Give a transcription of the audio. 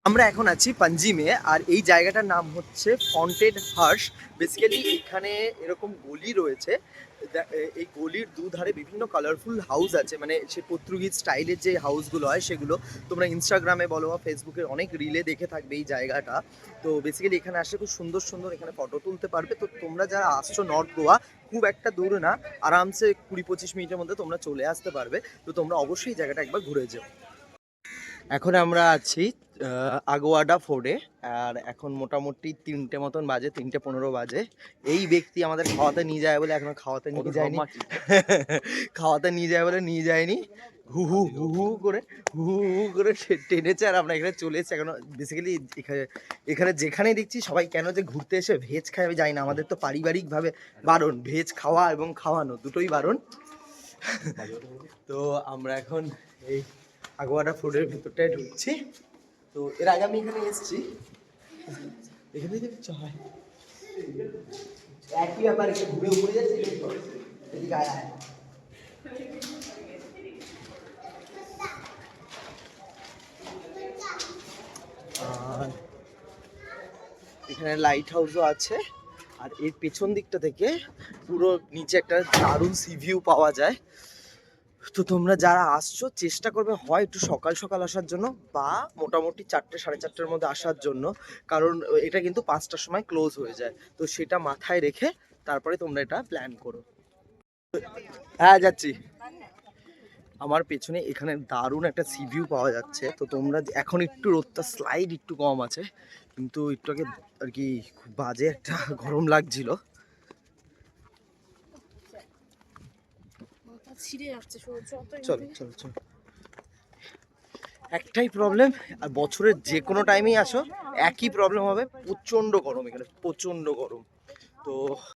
আমরা এখন আছি পাঞ্জিমে, আর এই জায়গাটার নাম হচ্ছে ফন্টেড হার্শ। বেসিক্যালি এখানে এরকম গলি রয়েছে। এই গলির দুধারে বিভিন্ন কালারফুল হাউস আছে, মানে সে পর্তুগিজ স্টাইলের যে হাউসগুলো হয় সেগুলো তোমরা ইনস্টাগ্রামে বলো বা ফেসবুকে অনেক রিলে দেখে থাকবে এই জায়গাটা। তো বেসিক্যালি এখানে আসলে খুব সুন্দর সুন্দর এখানে ফটো তুলতে পারবে। তো তোমরা যারা আসছো নর্থ গোয়া, খুব একটা দূর না, আরামসে 20-25 মিনিটের মধ্যে তোমরা চলে আসতে পারবে। তো তোমরা অবশ্যই জায়গাটা একবার ঘুরে যেও। এখন আমরা আছি আগোয়াডা ফোর্টে। আর এখন মোটামুটি 3টে মতন বাজে, 3টে 15 বাজে। এই ব্যক্তি আমাদের খাওয়াতে নিয়ে যায় বলে এখনো খাওয়াতে নিয়ে যায়নি। খাওয়াতে নিয়ে যায় বলে নিয়ে যায়নি। হু হু হু হু করে হু হু হু করে টেনেছে, আর আমরা এখানে চলে এসেছি। এখন বেসিক্যালি এখানে যেখানেই দেখছি সবাই কেন যে ঘুরতে এসে ভেজ খায় আমি জানি না। আমাদের তো পারিবারিকভাবে বারণ, ভেজ খাওয়া এবং খাওয়ানো দুটোই বারণ। তো আমরা এখন এই আগোয়াডা ফুডের ভিতরটায় ঢুকছি। তো এর আগে আমি এখানে এসেছি, এখানে দেখছি হয় একই ব্যাপার, একটু ঘুরে উপরে যাচ্ছে। এদিকে আয় আয়। আর এখানে লাইট হাউসও আছে, আর এর পেছন দিকটা থেকে পুরো নিচে একটা দারুণ সি ভিউ পাওয়া যায়। তো তোমরা যারা আসছো চেষ্টা করবে হয় একটু সকাল সকাল আসার জন্য, বা মোটামুটি 4টে 4:30টার মধ্যে আসার জন্য, কারণ এটা কিন্তু 5টার সময় ক্লোজ হয়ে যায়। তো সেটা মাথায় রেখে তারপরে তোমরা এটা প্ল্যান করো। হ্যাঁ যাচ্ছি। আমার পেছনে এখানে দারুণ একটা সি ভিউ পাওয়া যাচ্ছে। তো তোমরা এখন একটু রোদটা স্লাইড একটু কম আছে, কিন্তু একটু আগে আর কি খুব বাজে একটা গরম লাগছিল। চলো চলো চলো। একটাই প্রবলেম, আর বছরের যে কোনো টাইমেই আসো একই প্রবলেম হবে, প্রচণ্ড গরম এখানে, প্রচণ্ড গরম। তো